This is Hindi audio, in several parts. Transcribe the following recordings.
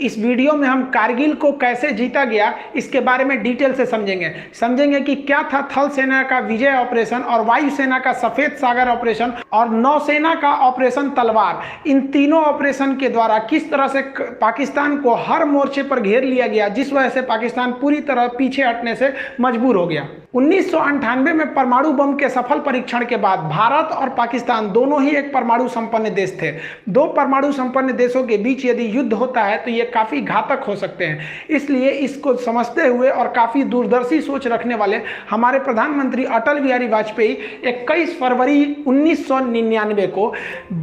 इस वीडियो में हम कारगिल को कैसे जीता गया इसके बारे में डिटेल से समझेंगे कि क्या था थल सेना का विजय ऑपरेशन और वायुसेना का सफेद सागर ऑपरेशन और नौसेना का ऑपरेशन तलवार। इन तीनों ऑपरेशन के द्वारा किस तरह से पाकिस्तान को हर मोर्चे पर घेर लिया गया, जिस वजह से पाकिस्तान पूरी तरह पीछे हटने से मजबूर हो गया। 1998 में परमाणु बम के सफल परीक्षण के बाद भारत और पाकिस्तान दोनों ही एक परमाणु संपन्न देश थे। दो परमाणु संपन्न देशों के बीच यदि युद्ध होता है तो ये काफी घातक हो सकते हैं। इसलिए इसको समझते हुए और काफी दूरदर्शी सोच रखने वाले हमारे प्रधानमंत्री अटल बिहारी वाजपेयी 21 फरवरी 1999 को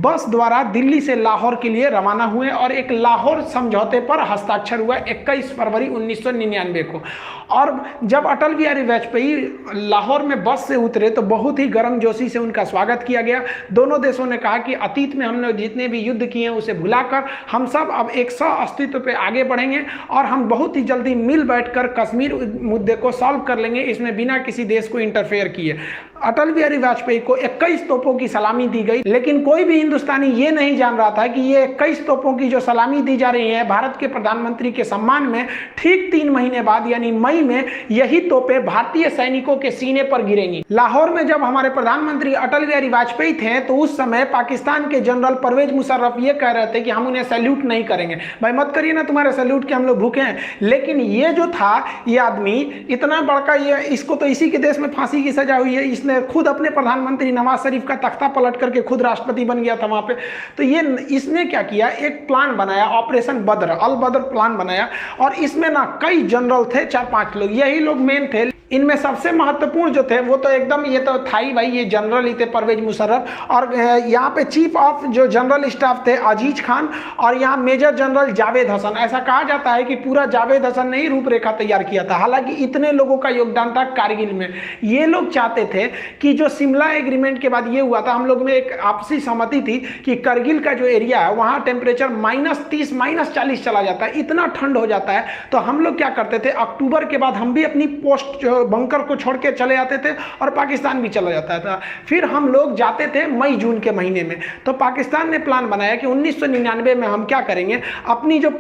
बस द्वारा दिल्ली से लाहौर के लिए रवाना हुए और एक लाहौर समझौते पर हस्ताक्षर हुआ 21 फरवरी 1999 को। और जब अटल बिहारी वाजपेयी लाहौर में बस से उतरे तो बहुत ही गर्मजोशी से उनका स्वागत किया गया। दोनों देशों ने कहा कि अतीत में हमने जितने भी युद्ध किए हैं उसे भुलाकर हम सब अब एक सह अस्तित्व पे आगे बढ़ेंगे और हम बहुत ही जल्दी मिल बैठकर कश्मीर मुद्दे को सॉल्व कर लेंगे, इसमें बिना किसी देश को इंटरफेयर किए। अटल बिहारी वाजपेयी को 21 तोपों की सलामी दी गई, लेकिन कोई भी हिंदुस्तानी ये नहीं जान रहा था कि ये 21 तोपों की जो सलामी दी जा रही है भारत के प्रधानमंत्री के सम्मान में, ठीक 3 महीने बाद यानी मई में यही तोपें भारतीय सैनिकों के सीने पर गिरेंगी। लाहौर में जब हमारे प्रधानमंत्री अटल बिहारी वाजपेयी थे तो उस समय पाकिस्तान के जनरल परवेज मुशर्रफ ये कह रहे थे कि हम उन्हें सैल्यूट नहीं करेंगे। भाई मत करिए ना तुम्हारे सैल्यूट के हम लोग भूखे हैं। लेकिन ये जो था ये आदमी इतना बड़का, ये इसको तो इसी के देश में फांसी की सजा हुई है, इसने खुद अपने प्रधानमंत्री नवाज शरीफ का तख्ता पलट करके खुद राष्ट्रपति बन गया था वहां पे। तो ये इसने क्या किया, एक प्लान बनाया, ऑपरेशन बद्र, अल बद्र प्लान बनाया और इसमें ना कई जनरल थे, 4-5 लोग, यही लोग मेन थे। इनमें सबसे महत्वपूर्ण जो थे वो तो एकदम ये तो था ही भाई, ये जनरल ही थे परवेज मुशर्रफ। और यहाँ पे चीफ ऑफ जो जनरल स्टाफ थे अजीज खान और यहाँ मेजर जनरल जावेद हसन। ऐसा कहा जाता है कि पूरा जावेद हसन ने ही रूपरेखा तैयार किया था। हालांकि इतने लोगों का योगदान था कारगिल में। ये लोग चाहते थे कि जो शिमला एग्रीमेंट के बाद ये हुआ था, हम लोग में एक आपसी सहमति थी कि करगिल का जो एरिया है वहाँ टेम्परेचर -30 -40 चला जाता है, इतना ठंड हो जाता है। तो हम लोग क्या करते थे, अक्टूबर के बाद हम भी अपनी पोस्ट बंकर को छोड़ के चले जाते थे और पाकिस्तान भी चला जाता था। फिर हम लोग जाते थे मई जून के महीने में। तो पाकिस्तान ने प्लान बनाया कि 1999 में हम क्या करेंगे, अपनी जो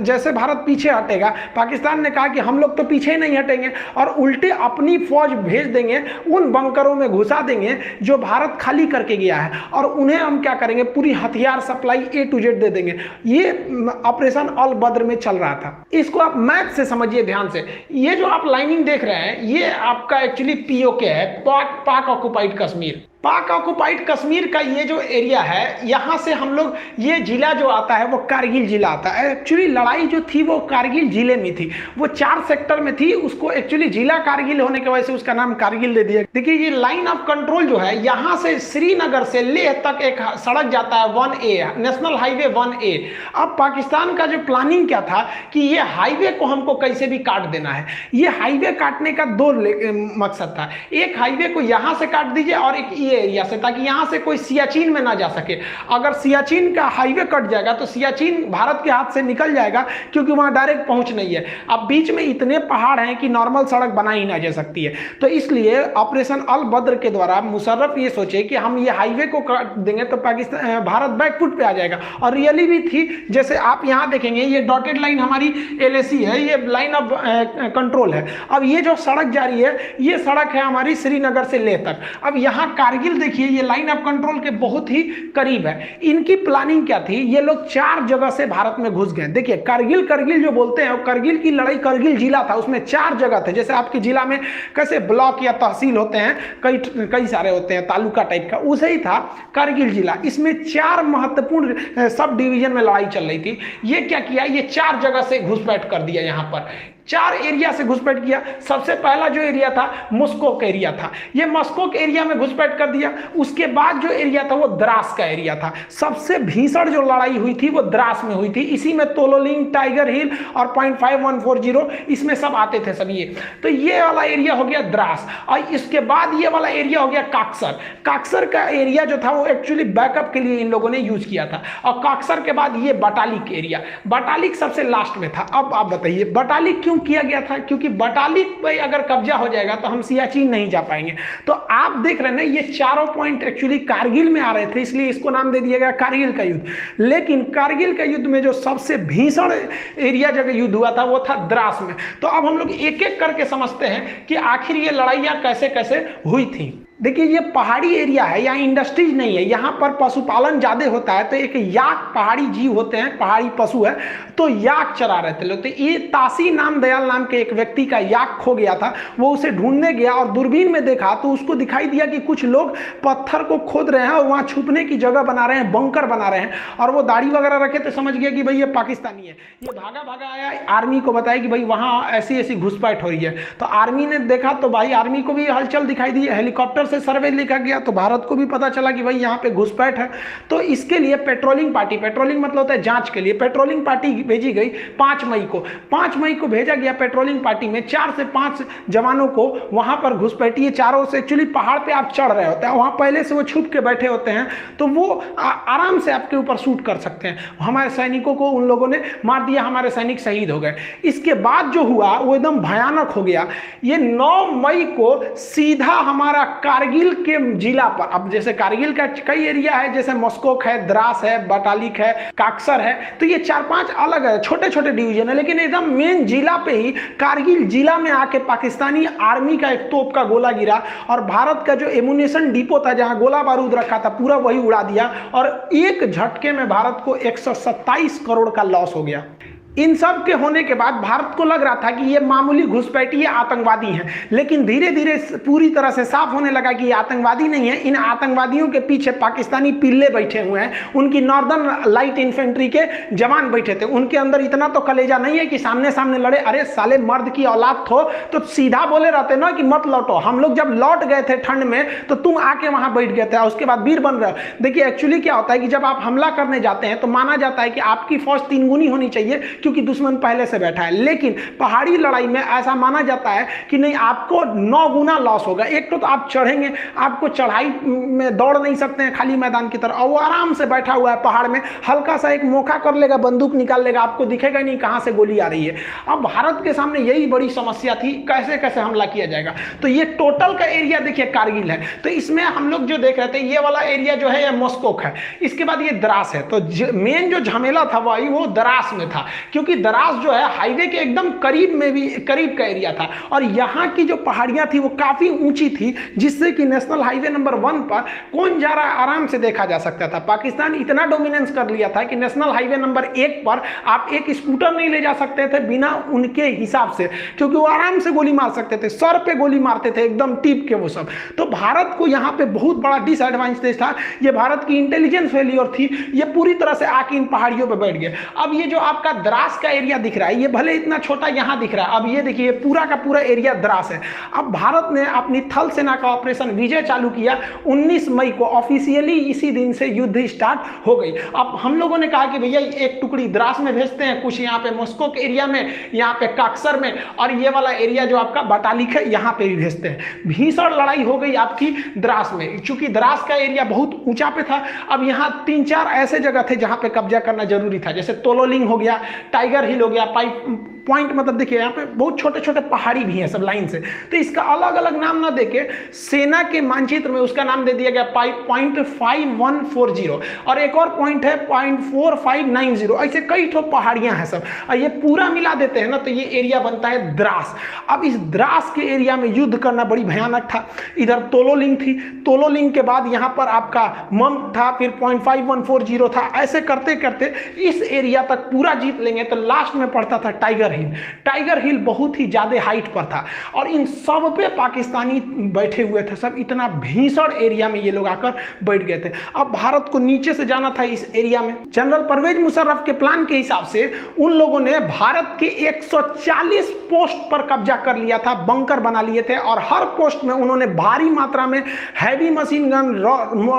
जैसे भारत पीछे हटेगा, पाकिस्तान ने कहा कि हम लोग तो पीछे नहीं हटेंगे और उल्टे अपनी फौज भेज देंगे, उन बंकरों में घुसा देंगे जो भारत खाली करके गया है और उन्हें हम क्या करेंगे, पूरी हथियार सप्लाई A to Z दे देंगे। ये ऑपरेशन अल बद्र में चल रहा था। इसको आप मैप से समझिए ध्यान से। ये जो आप लाइनिंग देख रहे हैं ये आपका एक्चुअली POK है, पाक ऑक्युपाइड कश्मीर। पाक ऑक्युपाइड कश्मीर का ये जो एरिया है, यहाँ से हम लोग, ये जिला जो आता है वो कारगिल जिला आता है। एक्चुअली लड़ाई जो थी वो कारगिल जिले में थी, वो 4 सेक्टर में थी। उसको एक्चुअली जिला कारगिल होने की वजह से उसका नाम कारगिल दे दिया। देखिए ये लाइन ऑफ कंट्रोल जो है, यहाँ से श्रीनगर से लेह तक एक सड़क जाता है 1A, नेशनल हाईवे 1A। अब पाकिस्तान का जो प्लानिंग क्या था कि ये हाईवे को हमको कैसे भी काट देना है। ये हाईवे काटने का 2 मकसद था। एक हाईवे को यहाँ से काट दीजिए और एक एरिया से, ताकि यहां से कोई सियाचिन में ना जा सके। अगर सियाचिन का हाईवे कट जाएगा तो सियाचिन भारत के हाथ से निकल जाएगा, क्योंकि वहां डायरेक्ट पहुंच नहीं है। अब बीच में इतने पहाड़ हैं कि नॉर्मल सड़क बनाई ना जा सकती है। तो इसलिए ऑपरेशन अल बद्र के द्वारा मुशर्रफ ये सोचे कि हम ये हाईवे को काट देंगे तो पाकिस्तान, भारत बैकफुट पे आ जाएगा। और रियली भी थी। जैसे आप यहां देखेंगे ये डॉटेड लाइन हमारी LAC है, ये लाइन ऑफ कंट्रोल है। अब ये जो सड़क जा रही है ये सड़क है हमारी श्रीनगर से लेह तक। अब यहां कारगिल देखिए ये लाइन ऑफ कंट्रोल के बहुत ही करीब है। इनकी प्लानिंग क्या थी, ये लोग 4 जगह से भारत में घुस गए। देखिए करगिल जो बोलते हैं, करगिल की लड़ाई करगिल जिला था, उसमें 4 जगह थे। जैसे आपके जिला में कैसे ब्लॉक या तहसील होते हैं, कई सारे होते हैं, तालुका टाइप का, उसे ही था करगिल जिला। इसमें 4 महत्वपूर्ण सब डिवीजन में लड़ाई चल रही थी। ये क्या किया, ये 4 जगह से घुसपैठ कर दिया। यहाँ पर 4 एरिया से घुसपैठ किया। सबसे पहला जो एरिया था मस्कोक एरिया था, ये मस्कोक एरिया में घुसपैठ कर दिया। उसके बाद जो एरिया था वो द्रास का एरिया था। सबसे भीषण जो लड़ाई हुई थी वो द्रास में हुई थी। इसी में तोलोलिंग, टाइगर हिल और 0.5140 इसमें सब आते थे सभी ये। तो ये वाला एरिया हो गया द्रास। और इसके बाद ये वाला एरिया हो गया काक्सर। काक्सर का एरिया जो था वो एक्चुअली बैकअप के लिए इन लोगों ने यूज किया था। और काक्सर के बाद ये बटालिक एरिया, बटालिक सबसे लास्ट में था। अब आप बताइए बटालिक क्यों क्यों किया गया था? क्योंकि बटालिक पे अगर कब्जा हो जाएगा तो हम सियाचिन नहीं जा पाएंगे। तो आप देख रहे हैं ना, ये चारों पॉइंट एक्चुअली कारगिल में आ रहे थे, इसलिए इसको नाम दे दिया गया कारगिल का युद्ध। लेकिन कारगिल का युद्ध में जो सबसे भीषण एरिया जगह युद्ध हुआ था वो था द्रास में। तो अब हम लोग एक एक करके समझते हैं कि आखिर ये लड़ाइयाँ कैसे कैसे हुई थी। देखिए, ये पहाड़ी एरिया है, यहाँ इंडस्ट्रीज नहीं है, यहाँ पर पशुपालन ज्यादा होता है। तो एक याक पहाड़ी जीव होते हैं, पहाड़ी पशु है, तो याक चरा रहे थे लोग। तो ये तासी नाम दयाल नाम के एक व्यक्ति का याक खो गया था, वो उसे ढूंढने गया और दूरबीन में देखा तो उसको दिखाई दिया कि कुछ लोग पत्थर को खोद रहे हैं और वहाँ छुपने की जगह बना रहे हैं, बंकर बना रहे हैं। और वो दाढ़ी वगैरह रखे तो समझ गया कि भाई ये पाकिस्तानी है। ये भागा भागा आया, आर्मी को बताया कि भाई वहाँ ऐसी ऐसी घुसपैठ हो रही है। तो आर्मी ने देखा तो भाई आर्मी को भी हलचल दिखाई दी, हेलीकॉप्टर से सर्वे लिखा गया तो भारत को भी पता चला कि भाई यहाँ पे घुसपैठ है। तो इसके लिए पेट्रोलिंग पार्टी, पेट्रोलिंग मतलब होता है जांच के लिए, पेट्रोलिंग पार्टी भेजी गई 5 मई को। 5 मई को भेजा गया पेट्रोलिंग पार्टी में 4 से 5 जवानों को वहां पर घुसपैठी। चारों से एक्चुअली पहाड़ पे आप चढ़ रहे होते हैं, वहां पहले से वो छुप के बैठे होते हैं, तो वो आराम से आपके ऊपर शूट कर सकते हैं। हमारे सैनिकों को उन लोगों ने मार दिया, हमारे सैनिक शहीद हो गए। इसके बाद जो हुआ वो एकदम भयानक हो गया। ये 9 मई को सीधा हमारा कारगिल के जिला पर, अब जैसे कारगिल का कई एरिया है, जैसे मस्कोक है, द्रास है, बटालिक है, काक्सर है, तो ये 4-5 अलग है, छोटे छोटे डिवीजन है, लेकिन एकदम मेन जिला पे ही कारगिल जिला में आके पाकिस्तानी आर्मी का एक तोप का गोला गिरा और भारत का जो एमुनेशन डिपो था जहां गोला बारूद रखा था पूरा वही उड़ा दिया और एक झटके में भारत को 127 करोड़ का लॉस हो गया। इन सब के होने के बाद भारत को लग रहा था कि ये मामूली घुसपैठिए आतंकवादी हैं, लेकिन धीरे धीरे पूरी तरह से साफ होने लगा कि ये आतंकवादी नहीं है। इन आतंकवादियों के पीछे पाकिस्तानी पिल्ले बैठे हुए हैं, उनकी नॉर्दर्न लाइट इन्फेंट्री के जवान बैठे थे। उनके अंदर इतना तो कलेजा नहीं है कि सामने सामने लड़े। अरे साले, मर्द की औलाद हो तो सीधा बोले रहते ना कि मत लौटो। हम लोग जब लौट गए थे ठंड में तो तुम आके वहां बैठ गए थे, उसके बाद वीर बन रहे हो। देखिए एक्चुअली क्या होता है कि जब आप हमला करने जाते हैं तो माना जाता है कि आपकी फौज 3 गुनी होनी चाहिए क्योंकि दुश्मन पहले से बैठा है। लेकिन पहाड़ी लड़ाई में ऐसा माना जाता है कि नहीं, आपको 9 गुना लॉस होगा। एक तो आप चढ़ेंगे, आपको चढ़ाई में दौड़ नहीं सकते हैं खाली मैदान की तरह, और वो आराम से बैठा हुआ है पहाड़ में, हल्का सा एक मौका कर लेगा, बंदूक निकाल लेगा, आपको दिखेगा नहीं कहां से गोली आ रही है। अब भारत के सामने यही बड़ी समस्या थी, कैसे कैसे हमला किया जाएगा। तो ये टोटल का एरिया देखिए कारगिल है, तो इसमें हम लोग जो देख रहे थे ये वाला एरिया जो है ये मस्कोक है, इसके बाद ये द्रास है। तो मेन जो झमेला था वही वो द्रास में था, क्योंकि द्रास जो है हाईवे के एकदम करीब में भी करीब का एरिया था और यहाँ की जो पहाड़ियां थी वो काफी ऊंची थी, जिससे कि नेशनल हाईवे नंबर 1 पर कौन जा रहा है आराम से देखा जा सकता था। पाकिस्तान इतना डोमिनेंस कर लिया था कि नेशनल हाईवे नंबर 1 पर आप एक स्कूटर नहीं ले जा सकते थे बिना उनके हिसाब से, क्योंकि वो आराम से गोली मार सकते थे, सर पे गोली मारते थे एकदम टीप के वो सब। तो भारत को यहाँ पे बहुत बड़ा डिसएडवांटेज था, ये भारत की इंटेलिजेंस फेलियर थी, ये पूरी तरह से आके इन पहाड़ियों पर बैठ गए। अब ये जो आपका द्रास का एरिया दिख रहा है, ये भले इतना छोटा यहां दिख रहा है, अब ये देखिए पूरा का पूरा एरिया द्रास है। अब भारत ने अपनी थल सेना का ऑपरेशन विजय चालू किया 19 मई को, ऑफिशियली इसी दिन से युद्ध स्टार्ट हो गई। अब हम लोगों ने कहा कि भैया एक टुकड़ी द्रास में भेजते हैं, कुछ यहाँ पे मस्कोक एरिया में, यहाँ पे काक्सर में, और ये वाला एरिया जो आपका बटालिक है यहाँ पे भी भेजते हैं। भीषण लड़ाई हो गई आपकी द्रास में, चूंकि द्रास का एरिया बहुत ऊंचा पे था। अब यहाँ 3-4 ऐसे जगह थे जहां पे कब्जा करना जरूरी था, जैसे तोलोलिंग हो गया, टाइगर हिल हो गया, पॉइंट मतलब देखिए यहाँ पे बहुत छोटे छोटे पहाड़ी भी हैं सब लाइन से, तो इसका अलग अलग नाम ना देके सेना के मानचित्र में उसका नाम दे दिया गया पॉइंट 5140, और एक और पॉइंट है पॉइंट 4590। ऐसे कई ठो पहाड़ियां हैं सब, और ये पूरा मिला देते हैं ना तो ये एरिया बनता है द्रास। अब इस द्रास के एरिया में युद्ध करना बड़ी भयानक था। इधर तोलोलिंग थी, तोलोलिंग के बाद यहाँ पर आपका मम था, फिर पॉइंट 5140 था। ऐसे करते करते इस एरिया तक पूरा जीत लेंगे तो लास्ट में पड़ता था टाइगर हिल। टाइगर हिल बहुत ही ज्यादा हाइट पर था और इन सब पे पाकिस्तानी बैठे हुए थे सब, इतना भीषण एरिया में ये लोग आकर बैठ गए थे। अब भारत को नीचे से जाना था इस एरिया में। जनरल परवेज मुशर्रफ के प्लान के हिसाब से उन लोगों ने भारत के 140 पोस्ट पर कब्जा कर लिया था, बंकर बना लिए थे, और हर पोस्ट में उन्होंने भारी मात्रा में heavy machine gun,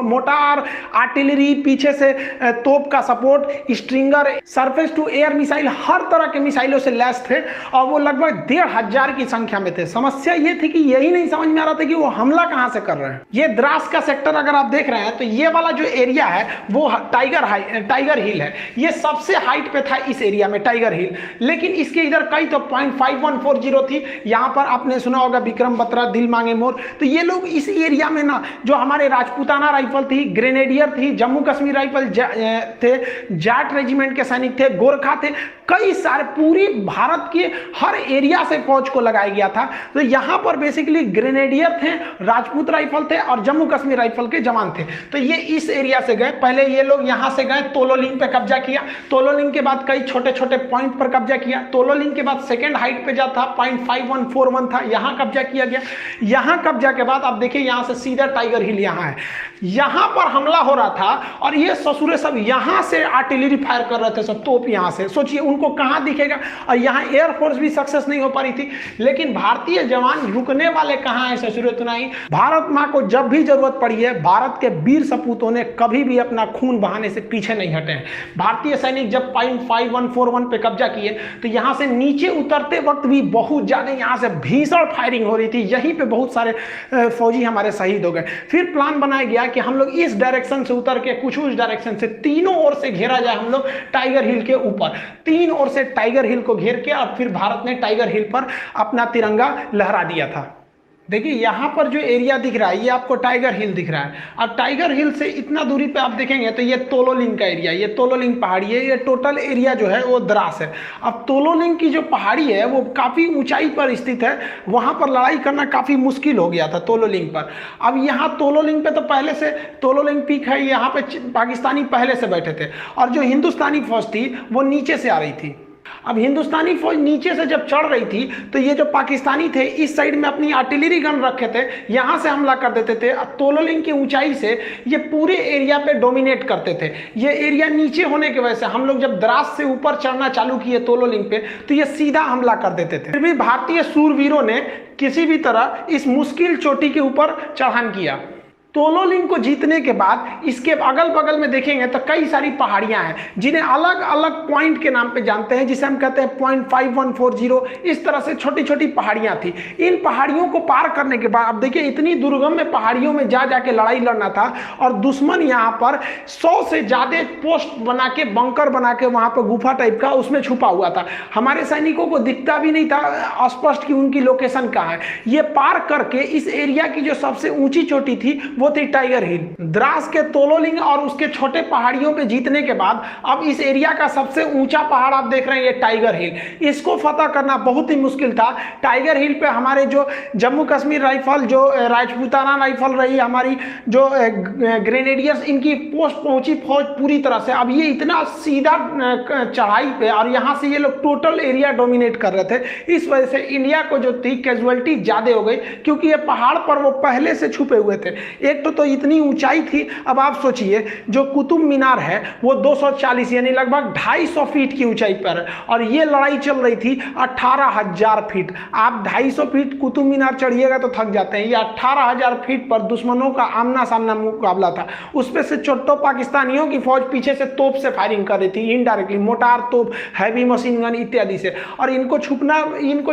mortar, artillery, पीछे से तोप का support, stinger, surface to air missile, हर तरह के मिसाइलों से लैस थे और वो लगभग 1500 की संख्या में थे। समस्या ये थी कि यही नहीं समझ में आ रहा था कि वो हमला कहां से कर रहे हैं। ये द्रास का सेक्टर अगर आप देख रहे हैं तो ये वाला जो एरिया है वो टाइगर हिल है। ये सबसे हाइट पे था इस एरिया में टाइगर हिल, लेकिन इसके इधर कई तो 0.5140 थी। यहां पर आपने सुना होगा विक्रम बत्रा, दिल मांगे मोर। तो ये लोग इस एरिया में ना जो हमारे राजपूताना राइफल थी, ग्रेनेडियर थी, जम्मू कश्मीर राइफल थे, जाट रेजिमेंट के सैनिक थे, गोरखा थे, कई सारे पूरी भारत के हर एरिया से फौज को लगाया गया था। तो यहां पर बेसिकली ग्रेनेडियर थे, राजपूत राइफल थे और जम्मू कश्मीर राइफल के जवान थे। तो ये इस एरिया से गए। पहले ये लोग यहां से गए, तोलोलिंग पे कब्जा किया। तोलोलिंग के बाद कई छोटे छोटे पॉइंट पर कब्जा किया। तोलोलिंग के बाद सेकेंड हाइट पे जा था 0.5141 था, यहां कब्जा किया गया। यहां कब्जा के बाद आप देखिए यहां से सीधा टाइगर हिल यहां है। यहां पर हमला हो रहा था और ये ससुरे सब यहां से आर्टिलरी फायर कर रहे थे, सब तोप यहां से। सोचिए उनको कहां दिखेगा। और यहां एयरफोर्स भी सक्सेस नहीं हो पा रही थी, लेकिन भारतीय जवान रुकने वाले कहां है ससुरे तुनाई। भारत मां को जब भी जरूरत पड़ी है, भारत के वीर सपूतों ने कभी भी अपना खून बहाने से पीछे नहीं हटे हैं। भारतीय सैनिक जब 0.5141 पे कब्जा किए तो यहां से नीचे उतरते वक्त भी बहुत ज्यादा यहां से भीषण फायरिंग हो रही थी। यहीं पे बहुत सारे फौजी हमारे शहीद हो गए। फिर प्लान बनाया गया कि हम लोग इस डायरेक्शन से उतर के कुछ उस डायरेक्शन से तीनों ओर से घेरा जाए हम लोग टाइगर हिल के ऊपर। तीन ओर से टाइगर हिल को घेर के अब फिर भारत ने टाइगर हिल पर अपना तिरंगा लहरा दिया था। देखिए यहां पर जो एरिया दिख रहा है ये आपको टाइगर हिल दिख रहा है। अब टाइगर हिल से इतना दूरी पे आप देखेंगे तो ये तोलोलिंग का एरिया, ये तोलोलिंग पहाड़ी है। ये टोटल एरिया जो है वो द्रास है। अब तोलोलिंग की जो पहाड़ी है वो काफ़ी ऊंचाई पर स्थित है, वहां पर लड़ाई करना काफ़ी मुश्किल हो गया था तोलोलिंग पर। अब यहाँ तोलोलिंग पे तो पहले से तोलोलिंग पीक है, यहाँ पे पाकिस्तानी पहले से बैठे थे और जो हिंदुस्तानी फौज थी वो नीचे से आ रही थी। अब हिंदुस्तानी फौज नीचे से जब चढ़ रही थी तो ये जो पाकिस्तानी थे इस साइड में अपनी आर्टिलरी गन रखे थे, यहां से हमला कर देते थे। तोलोलिंग की ऊंचाई से ये पूरे एरिया पे डोमिनेट करते थे। ये एरिया नीचे होने की वजह से हम लोग जब द्रास से ऊपर चढ़ना चालू किए तोलोलिंग पे तो ये सीधा हमला कर देते थे। फिर भी भारतीय सूरवीरों ने किसी भी तरह इस मुश्किल चोटी के ऊपर चढ़ान किया। तोलोलिंग को जीतने के बाद इसके अगल बगल में देखेंगे तो कई सारी पहाड़ियां हैं जिन्हें अलग अलग पॉइंट के नाम पे जानते हैं, जिसे हम कहते हैं 0.5140। इस तरह से छोटी छोटी पहाड़ियां थी। इन पहाड़ियों को पार करने के बाद अब देखिए इतनी दुर्गम में पहाड़ियों में जा जाके लड़ाई लड़ना था और दुश्मन यहाँ पर 100 से ज्यादा पोस्ट बना के, बंकर बना के वहां पर गुफा टाइप का उसमें छुपा हुआ था। हमारे सैनिकों को दिखता भी नहीं था स्पष्ट कि उनकी लोकेशन कहाँ है। ये पार करके इस एरिया की जो सबसे ऊंची चोटी थी वो थी टाइगर हिल। द्रास के तोलोलिंग और उसके छोटे पहाड़ियों पे जीतने के बाद अब इस एरिया का सबसे ऊंचा पहाड़ आप देख रहे हैं ये टाइगर हिल। इसको फतह करना बहुत ही मुश्किल था। टाइगर हिल पे हमारे जो जम्मू कश्मीर राइफल, जो राजपूताना राइफल रही, हमारी जो ग्रेनेडियर्स, इनकी पोस्ट पहुंची फौज पूरी तरह से। अब ये इतना सीधा चढ़ाई पे और यहाँ से ये लोग टोटल एरिया डोमिनेट कर रहे थे। इस वजह से इंडिया को जो थी कैजुअलिटी ज्यादा हो गई, क्योंकि ये पहाड़ पर वो पहले से छुपे हुए थे। एक तो इतनी ऊंचाई थी। अब आप सोचिए जो कुतुब मीनार है वो 240 यानी लगभग 250 फीट की ऊंचाई पर है और ये लड़ाई चल रही थी 18,000 फीट। आप 250 फीट कुतुब मीनार चढ़िएगा तो थक जाते हैं। ये 18,000 फीट पर दुश्मनों का आमना सामना मुकाबला था। उसपे से छोटो पाकिस्तानियों की फौज पीछे से तोप से फायरिंग कर रही थी, इनडायरेक्टली मोटार तोप, हैवी मशीन गन इत्यादि से। और इनको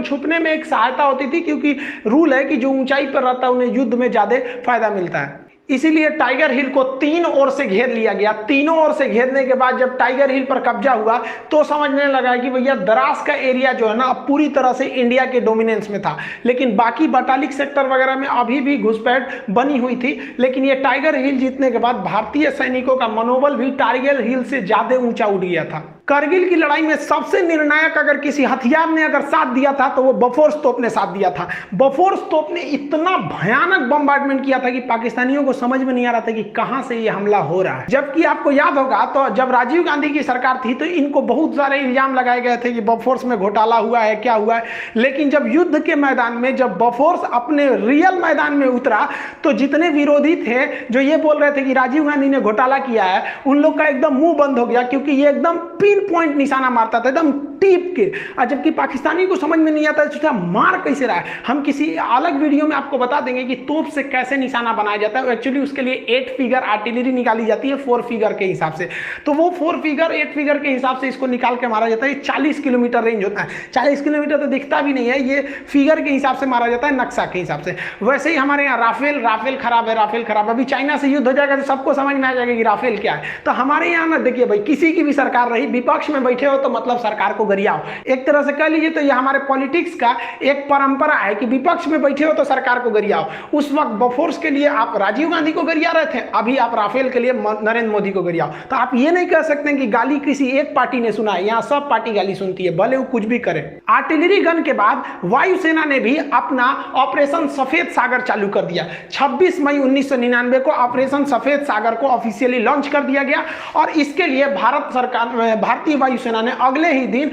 छुपने में एक सहायता होती थी, क्योंकि रूल है कि जो ऊंचाई पर रहता है उन्हें युद्ध में ज्यादा फायदा मिलता है। इसीलिए टाइगर हिल को तीन ओर से घेर लिया गया। तीनों ओर से घेरने के बाद जब टाइगर हिल पर कब्जा हुआ तो समझने लगा कि भैया द्रास का एरिया जो है ना अब पूरी तरह से इंडिया के डोमिनेंस में था। लेकिन बाकी बटालिक सेक्टर वगैरह में अभी भी घुसपैठ बनी हुई थी। लेकिन ये टाइगर हिल जीतने के बाद भारतीय सैनिकों का मनोबल भी टाइगर हिल से ज्यादा ऊंचा उठ गया था। करगिल की लड़ाई में सबसे निर्णायक अगर किसी हथियार ने अगर साथ दिया था तो वो बफोर्स तोप ने साथ दिया था। बफोर्स तोप ने इतना भयानक बम्बार्डमेंट किया था कि पाकिस्तानियों को समझ में नहीं आ रहा था कि कहां से ये हमला हो रहा है। जबकि आपको याद होगा तो जब राजीव गांधी की सरकार थी तो इनको बहुत सारे इल्जाम लगाए गए थे कि बफोर्स में घोटाला हुआ है, क्या हुआ है। लेकिन जब युद्ध के मैदान में, जब बफोर्स अपने रियल मैदान में उतरा तो जितने विरोधी थे जो ये बोल रहे थे कि राजीव गांधी ने घोटाला किया है, उन लोग का एकदम मुंह बंद हो गया, क्योंकि ये एकदम पिन पॉइंट निशाना मारता था, एकदम टीप के, जबकि पाकिस्तानी को समझ में नहीं आता है मार कैसे रहा है। हम किसी अलग वीडियो में आपको बता देंगे कि तोप से कैसे निशाना बनाया जाता है। एक्चुअली उसके लिए 8 फिगर आर्टिलरी निकाली जाती है 4 फिगर के हिसाब से, तो वो 4 फिगर 8 फिगर के हिसाब से इसको निकाल के मारा जाता है। 40 किलोमीटर रेंज होता है, 40 किलोमीटर तो दिखता भी नहीं है, ये फिगर के हिसाब से मारा जाता है, नक्शा के हिसाब से। वैसे ही हमारे यहाँ राफेल खराब है, राफेल खराब है। अभी चाइना से युद्ध हो जाएगा तो सबको समझ में आ जाएगा कि राफेल क्या है। तो हमारे यहाँ ना देखिए भाई, किसी की भी सरकार रही, विपक्ष में बैठे हो तो मतलब सरकार को गरियाओ, एक तरह से कह लीजिए। तो ये हमारे पॉलिटिक्स का एक परंपरा है कि विपक्ष में बैठे हो तो सरकार को गरियाओ। उस वक्त बोफोर्स के लिए आप राजीव गांधी को गरिया रहे थे, अभी आप राफेल के लिए नरेंद्र मोदी को गरियाओ। तो आप ये नहीं कह सकते कि गाली किसी एक पार्टी ने सुना है, यहाँ सब पार्टी गाली सुनती है, भले वो कुछ भी करे। आर्टिलरी गन के बाद वायुसेना ने भी अपना ऑपरेशन सफेद सागर चालू कर दिया। 26 मई 1999 को ऑपरेशन सफेद सागर को ऑफिशियली लॉन्च कर दिया गया और इसके लिए भारतीय वायुसेना ने अगले ही दिन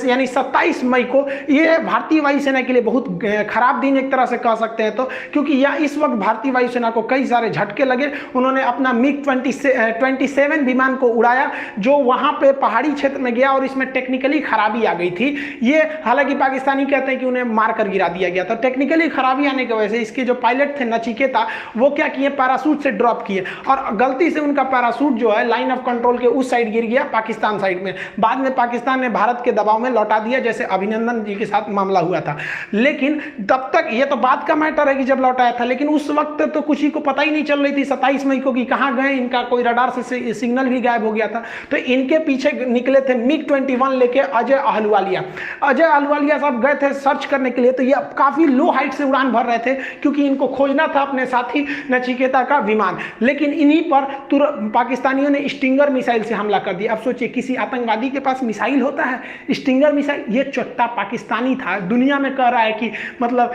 यानी 27 मई को, ये भारतीय वायुसेना के लिए बहुत खराब दिन एक तरह से कह सकते हैं, तो क्योंकि यह इस वक्त भारतीय वायुसेना को कई सारे झटके लगे। उन्होंने अपना मिग 27 विमान को उड़ाया जो वहां पे पहाड़ी क्षेत्र में गया और इसमें टेक्निकली खराबी आ गई थी। ये हालांकि पाकिस्तानी कहते हैं कि उन्हें मारकर गिरा दिया गया था। टेक्निकली खराबी आने की वजह से इसके जो पायलट थे नचिकेता, वो क्या किए, पैराशूट से ड्रॉप किए और गलती से उनका पैराशूट जो है लाइन ऑफ कंट्रोल के उस साइड गिर गया, पाकिस्तान साइड में। बाद में पाकिस्तान ने भारत के दबाव में लौटा दिया, जैसे अभिनंदन जी के साथ मामला हुआ था। लेकिन तब तक ये तो बात का मैटर है कि जब लौटाया था, लेकिन उस वक्त तो कुछ ही को पता ही नहीं चल रही थी 27 मई को कि कहां गए, इनका कोई रडार से सिग्नल भी गायब हो गया था। तो इनके पीछे निकले थे मिग 21 लेके अजय अहलुवालिया साहब गए थे सर्च करने के लिए। तो ये काफी लो हाइट से उड़ान भर रहे थे क्योंकि इनको खोजना था अपने साथी नचिकेता का विमान। लेकिन इन्हीं पर पाकिस्तानियों ने स्टिंगर मिसाइल से हमला कर दिया। अब सोचिए, किसी आतंकवादी के पास मिसाइल होता है, स्टिंगर मिसाइल। ये चट्टा पाकिस्तानी था, दुनिया में कह रहा है कि मतलब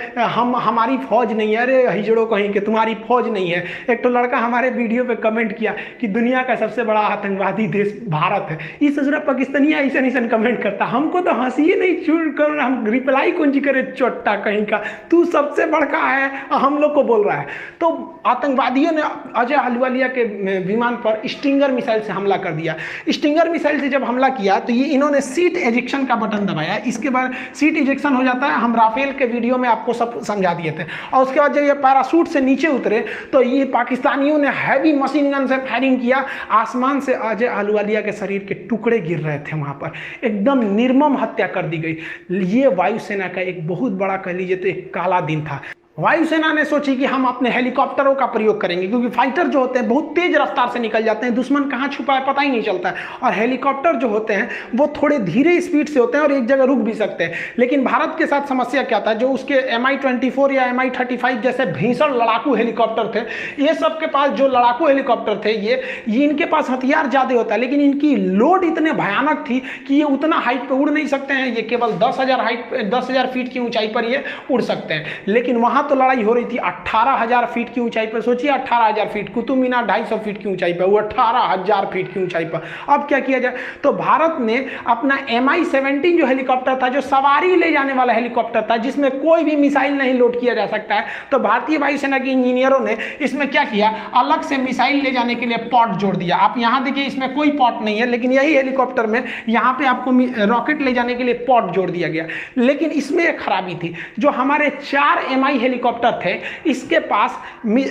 हमारी फौज नहीं है। अरे हिजड़ों कहीं कि तुम्हारी फौज नहीं है। एक तो लड़का हमारे वीडियो पे कमेंट किया कि दुनिया का सबसे बड़ा आतंकवादी देश भारत है। इस ससुरा पाकिस्तानी ऐसा कमेंट करता, हमको तो हंसी ही नहीं छूट कर, हम रिप्लाई कौन सी करे, चट्टा कहीं का, तू सबसे बड़का है, हम लोग को बोल रहा है। तो आतंकवादियों ने अजय अहलुवालिया के विमान पर स्टिंगर मिसाइल से हमला कर दिया। स्टिंगर मिसाइल से जब हमला किया तो ये इन्होंने सीट एजेक्शन का बटन दबाया। इसके बाद सीट इजेक्शन हो जाता है, हम राफेल के वीडियो में आपको सब समझा दिए थे। और उसके बाद जब ये पैराशूट से नीचे उतरे तो ये पाकिस्तानियों ने हैवी मशीन गन से फायरिंग किया। आसमान से अजय अहलुवालिया के शरीर के टुकड़े गिर रहे थे, वहां पर एकदम निर्मम हत्या कर दी गई। ये वायुसेना का एक बहुत बड़ा कह लीजिए तो एक काला दिन था। वायुसेना ने सोची कि हम अपने हेलीकॉप्टरों का प्रयोग करेंगे क्योंकि फाइटर जो होते हैं बहुत तेज रफ्तार से निकल जाते हैं, दुश्मन कहाँ छुपा है पता ही नहीं चलता है। और हेलीकॉप्टर जो होते हैं वो थोड़े धीरे स्पीड से होते हैं और एक जगह रुक भी सकते हैं। लेकिन भारत के साथ समस्या क्या था, जो उसके MI-24 या MI-35 जैसे भीषण लड़ाकू हेलीकॉप्टर थे, ये सबके पास जो लड़ाकू हेलीकॉप्टर थे ये इनके पास हथियार ज़्यादा होता है, लेकिन इनकी लोड इतने भयानक थी कि ये उतना हाइट पर उड़ नहीं सकते हैं। ये केवल 10,000 फीट की ऊंचाई पर ये उड़ सकते हैं। लेकिन वहाँ तो लड़ाई हो रही थी 18,000 फीट की ऊंचाई पर। सोचिए 18,000 फीट, कुतुब मीनार 250 फीट की ऊंचाई पर, वो 18,000 फीट की ऊंचाई पर। अब क्या किया जाए, तो भारत ने अपना MI-17 जो हेलीकॉप्टर था, जो सवारी ले जाने वाला हेलीकॉप्टर था जिसमें कोई भी मिसाइल नहीं लोड किया जा सकता है, तो भारतीय वायुसेना के इंजीनियरों ने इसमें क्या किया, अलग से मिसाइल ले जाने के लिए पॉट जोड़ दिया। आप यहां देखिए इसमें कोई पॉट नहीं है, लेकिन यही हेलीकॉप्टर में यहां पे आपको रॉकेट ले जाने के लिए पॉट जोड़ दिया गया। लेकिन इसमें एक खराबी थी, जो हमारे 4 MI हेलीकॉप्टर थे इसके पास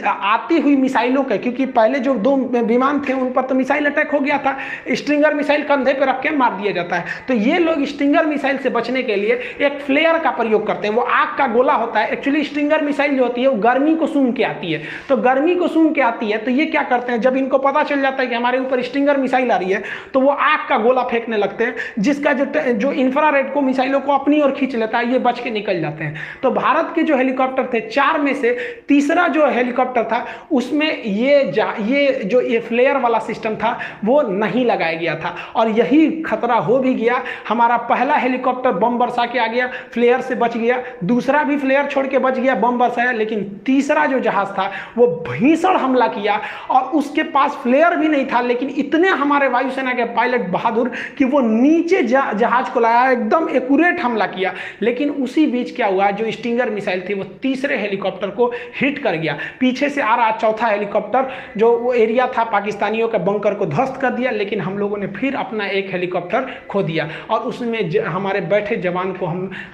आती हुई मिसाइलों के, क्योंकि पहले जो 2 विमान थे उन पर तो मिसाइल अटैक हो गया था, स्ट्रिंगर मिसाइल कंधे पे रख के मार दिया जाता है। तो ये लोग स्ट्रिंगर मिसाइल से बचने के लिए एक फ्लेयर का प्रयोग करते हैं। वो आग का गोला होता है। एक्चुअली स्ट्रिंगर मिसाइल जो होती है वो गर्मी को सूंघ के आती है, तो गर्मी को सूंघ के आती है। तो ये क्या करते हैं, जब इनको पता चल जाता है कि हमारे ऊपर स्ट्रिंगर मिसाइल आ रही है, तो वो आग का गोला फेंकने लगते हैं, जिसका जो इंफ्रारेड को मिसाइलों को अपनी ओर खींच लेता है, ये बच के निकल जाते हैं। तो भारत के जो हेलीकॉप्टर थे 4 में से तीसरा जो हेलीकॉप्टर था उसमें ये फ्लेयर वाला सिस्टम था वो नहीं लगाया गया था, और यही खतरा हो भी गया। हमारा पहला हेलीकॉप्टर बम बरसा के आ गया, फ्लेयर से बच गया। दूसरा भी फ्लेयर छोड़ के बच गया, बम बरसाया। लेकिन तीसरा जो जहाज था वो भीषण हमला किया, और उसके पास फ्लेयर भी नहीं था, लेकिन इतने हमारे वायुसेना के पायलट बहादुर कि वो नीचे जहाज को लाया, एकदम एक्यूरेट हमला किया। लेकिन उसी बीच क्या हुआ, जो स्टिंगर मिसाइल थी वो 30 तीसरे हेलीकॉप्टर को हिट कर गया। पीछे से आ रहा चौथा हेलीकॉप्टर जो वो एरिया था पाकिस्तानियों के बंकर को ध्वस्त कर दिया, लेकिन हम लोगों ने फिर अपना एक हेलीकॉप्टर खो दिया और उसमें हमारे बैठे जवान को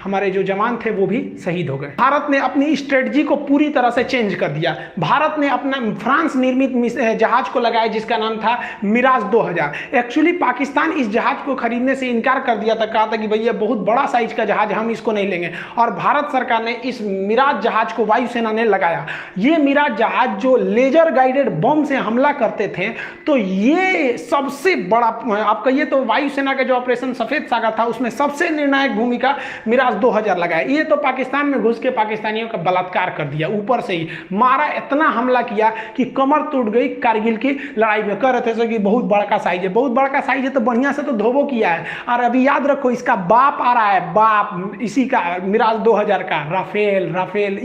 हमारे जो जवान थे वो भी शहीद हो गए। भारत ने अपनी स्ट्रेटजी को पूरी तरह से चेंज कर दिया। भारत ने अपना फ्रांस निर्मित जहाज को लगाया जिसका नाम था मिराज 2000। एक्चुअली पाकिस्तान इस जहाज को खरीदने से इनकार कर दिया था, कहा था कि भैया बहुत बड़ा साइज का जहाज, हम इसको नहीं लेंगे। और भारत सरकार ने इस मिराज जहाज को वायुसेना ने लगाया। ये मिराज जहाज जो लेजर गाइडेड बम से हमला करते थे, तो ये सबसे बड़ा, आप कहिए तो वायुसेना का जो ऑपरेशन सफेद सागर था उसमें सबसे निर्णायक भूमिका मिराज 2000 लगाया। ये तो पाकिस्तान में घुस के पाकिस्तानियों का बलात्कार कर दिया, ऊपर से ही मारा, इतना हमला किया कि कमर टूट गई कारगिल की लड़ाई में। कह रहे थे कि बहुत बड़ा साइज है, बहुत बड़ा साइज है तो बढ़िया से तो धोबो किया है। और अभी याद रखो इसका बाप आ रहा है, बाप इसी का मिराज 2000 का राफेल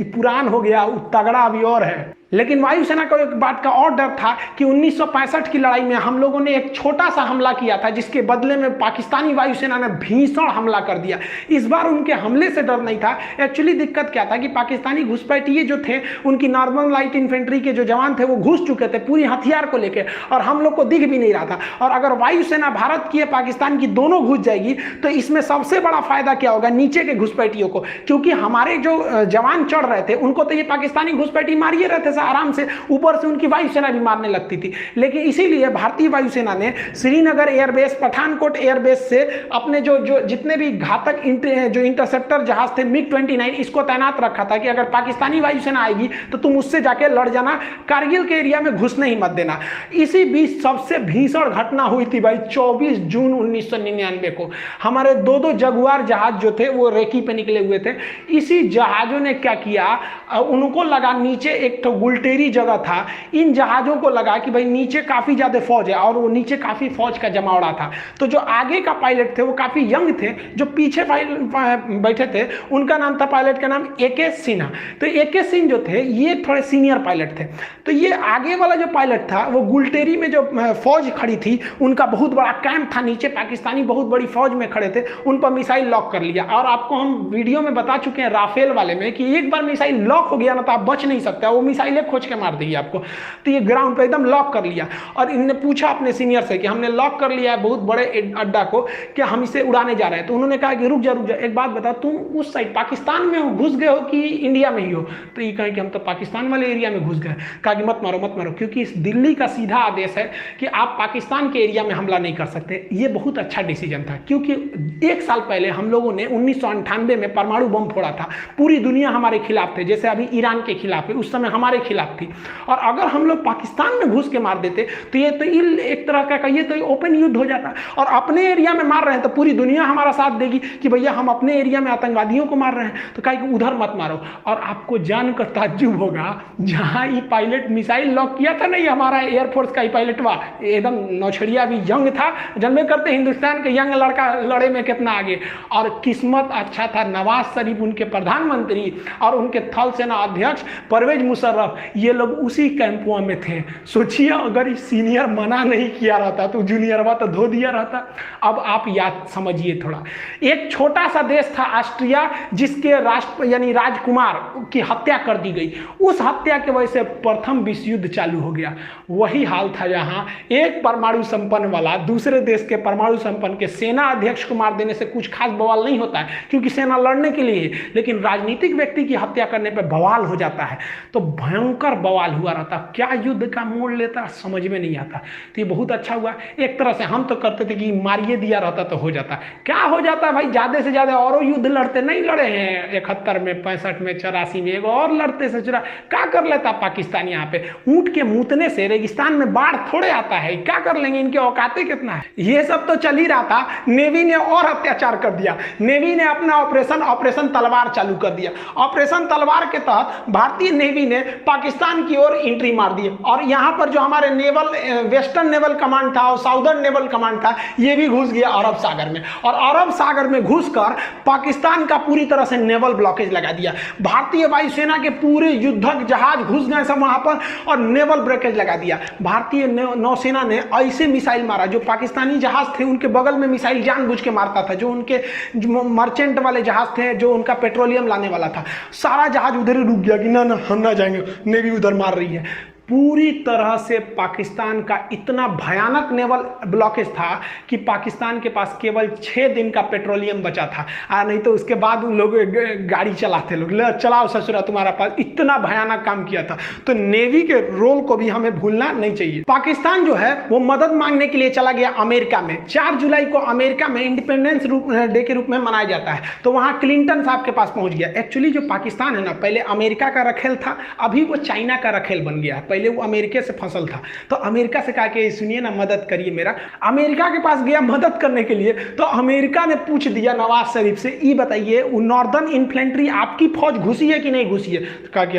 पुरान हो गया, तगड़ा अभी और है। लेकिन वायुसेना को एक बात का और डर था कि 1965 की लड़ाई में हम लोगों ने एक छोटा सा हमला किया था जिसके बदले में पाकिस्तानी वायुसेना ने भीषण हमला कर दिया। इस बार उनके हमले से डर नहीं था। एक्चुअली दिक्कत क्या था कि पाकिस्तानी घुसपैठिए जो थे, उनकी नॉर्मल लाइट इन्फेंट्री के जो जवान थे वो घुस चुके थे पूरी हथियार को लेकर, और हम लोग को दिख भी नहीं रहा था। और अगर वायुसेना भारत की पाकिस्तान की दोनों घुस जाएगी तो इसमें सबसे बड़ा फायदा क्या होगा, नीचे के घुसपैठियों को, क्योंकि हमारे जो जवान चढ़ रहे थे उनको तो ये पाकिस्तानी घुसपैठी मारिए रहे थे आराम से, ऊपर से उनकी वायुसेना भी मारने लगती थी। लेकिन इसीलिए भारतीय वायुसेना ने श्रीनगर एयरबेस, पठानकोट एयरबेस से अपने जो जितने भी घातक जो इंटरसेप्टर जहाज थे MiG-29 इसको तैनात रखा था कि अगर पाकिस्तानी वायुसेना आएगी तो तुम उससे जाके लड़ जाना, कारगिल के एरिया में घुसने ही मत देना। इसी बीच सबसे भीषण घटना हुई थी भाई 24 जून 1999 को। हमारे दो जगुआर जहाज जो थे वो रेकी पे निकले हुए थे। इसी जहाजों ने क्या किया, उनको लगा नीचे एक तो गुलटेरी जगह था, इन जहाजों को लगा कि भाई नीचे काफी ज्यादा फौज है, और वो नीचे काफी फौज का जमावड़ा था। तो जो आगे का पायलट थे वो काफी यंग थे, जो पीछे बैठे थे उनका नाम था, पायलट का नाम AK सिन्हा। तो AK सिंह जो थे ये थोड़े सीनियर पायलट थे। तो ये आगे वाला जो पायलट था वो गुलटेरी में जो फौज खड़ी थी उनका बहुत बड़ा कैंप था, नीचे पाकिस्तानी बहुत बड़ी फौज में खड़े थे, उन पर मिसाइल लॉक कर लिया। और आपको हम वीडियो में बता चुके हैं राफेल वाले में कि एक बार मिसाइल लॉक हो गया ना तो आप बच नहीं सकते, वो मिसाइलें खोज के मार देगी आपको। तो ये ग्राउंड पे एकदम लॉक कर लिया, और इनने पूछा अपने सीनियर से कि हमने लॉक कर लिया है बहुत बड़े अड्डा को, क्या हम इसे उड़ाने जा रहे हैं। तो उन्होंने कहा कि रुक जा एक बात बता, तुम उस साइड पाकिस्तान में हो, घुस गए हो कि इंडिया में ही हो। तो ये कहे कि हम तो पाकिस्तान वाले एरिया में घुस गए। कहा कि मत मारो, क्योंकि इस दिल्ली का सीधा आदेश है कि आप पाकिस्तान के एरिया में हमला नहीं कर सकते। ये बहुत अच्छा डिसीजन था, क्योंकि एक साल पहले हम लोगों ने 1998 में परमाणु बम फोड़ा था, पूरी दुनिया हमारे खिलाफ थे, जैसे अभी ईरान के खिलाफ है, उस समय हमारे खिलाफ थी। और अगर हम लोग पाकिस्तान में घुस के मार देते तो ये तो एक तरह का कहिए तो ओपन युद्ध हो जाता। और अपने एरिया में मार रहे हैं तो पूरी दुनिया हमारा साथ देगी कि भैया हम अपने एरिया में आतंकवादियों को मार रहे हैं, तो कहे कि उधर मत मारो। और आपको जानकर ताज्जुब होगा, जहां ये पायलट मिसाइल लॉक किया था नहीं, हमारा एयरफोर्स का ही पायलट हुआ, एकदम नौछड़िया भी यंग था, जन्मे करते हिंदुस्तान के यंग लड़का लड़े में कितना आगे। और किस्मत अच्छा था, नवाज शरीफ उनके प्रधानमंत्री और उनके थल सेना अध्यक्ष परवेज मुशर्रफ, ये लोग उसी कैंपुआ में थे। सोचिए अगर सीनियर मना नहीं किया रहता तो जूनियरवा तो धो दिया रहता। अब आप याद समझिए थोड़ा, एक छोटा सा देश था ऑस्ट्रिया, जिसके राष्ट्र यानी राजकुमार की हत्या कर दी गई। उस हत्या की वजह से प्रथम विश्व युद्ध चालू हो गया। वही हाल था यहाँ, एक परमाणु संपन्न वाला दूसरे देश के परमाणु संपन्न के सेना अध्यक्ष को मार देने से कुछ खास बवाल नहीं होता है, क्योंकि सेना लड़ने के लिए, लेकिन राजनीतिक व्यक्ति की हत्या करने पर बवाल हो जाता है। तो भयंकर बवाल हुआ रहता, क्या युद्ध का मोड़ लेता समझ में नहीं आता। तो ये बहुत अच्छा हुआ। एक तरह से हम तो करते थे कि मारिए दिया रहता तो हो जाता, क्या हो जाता भाई, ज्यादा से ज्यादा और युद्ध लड़ते, नहीं लड़े हैं 71 में, 65 में, 84 में, एगो और लड़ते से चुरा, क्या कर लेता पाकिस्तान। यहाँ पे ऊंट के मूतने से रेगिस्तान में बाढ़ थोड़े आता है, क्या कर लेंगे, इनके औकाते कितना है। ये सब तो चल ही रहा था, नेवी ने और अत्याचार कर दिया। नेवी ने अपना ऑपरेशन तलवार चालू कर दिया। ऑपरेशन तलवार के तहत भारतीय नेवी ने पाकिस्तान की ओर एंट्री मार दी और यहाँ पर जो हमारे नेवल वेस्टर्न नेवल कमांड था और साउदर्न नेवल कमांड था ये भी घुस गया अरब सागर में और अरब सागर में घुसकर पाकिस्तान का पूरी तरह से नेवल ब्लॉकेज लगा दिया। भारतीय वायुसेना के पूरे युद्धक जहाज घुस गए सब वहां पर और नेवल ब्लॉकेज लगा दिया। भारतीय नौसेना ने ऐसे मिसाइल मारा, जो पाकिस्तानी जहाज थे उनके बगल में मिसाइल जानबूझ के मारता था, जो उनके मर्चेंट वाले जहाज थे, जो उनका पेट्रोलियम लाने वाला था, सारा जहाज उधर ही रुक गया कि ना ना हम ना जाएंगे, नेवी उधर मार रही है। पूरी तरह से पाकिस्तान का इतना भयानक नेवल ब्लॉकेज था कि पाकिस्तान के पास केवल 6 दिन का पेट्रोलियम बचा था, नहीं तो उसके बाद उन लोग गाड़ी चलाते, लोग चलाओ ससुरा तुम्हारा पास, इतना भयानक काम किया था। तो नेवी के रोल को भी हमें भूलना नहीं चाहिए। पाकिस्तान जो है वो मदद मांगने के लिए चला गया अमेरिका में। 4 जुलाई को अमेरिका में इंडिपेंडेंस डे के रूप में मनाया जाता है, तो वहाँ क्लिंटन साहब के पास पहुँच गया। एक्चुअली जो पाकिस्तान है ना, पहले अमेरिका का रखेल था, अभी वो चाइना का रखेल बन गया। पहले वो अमेरिका से फसल था, तो अमेरिका से कहा कि सुनिए ना मदद करिए मेरा। अमेरिका के पास गया मदद करने के लिए, तो अमेरिका ने पूछ दिया नवाज शरीफ से, ये बताइए वो नॉर्दर्न इन्फ्लेंट्री आपकी फौज घुसी है कि नहीं घुसी है? तो कहा कि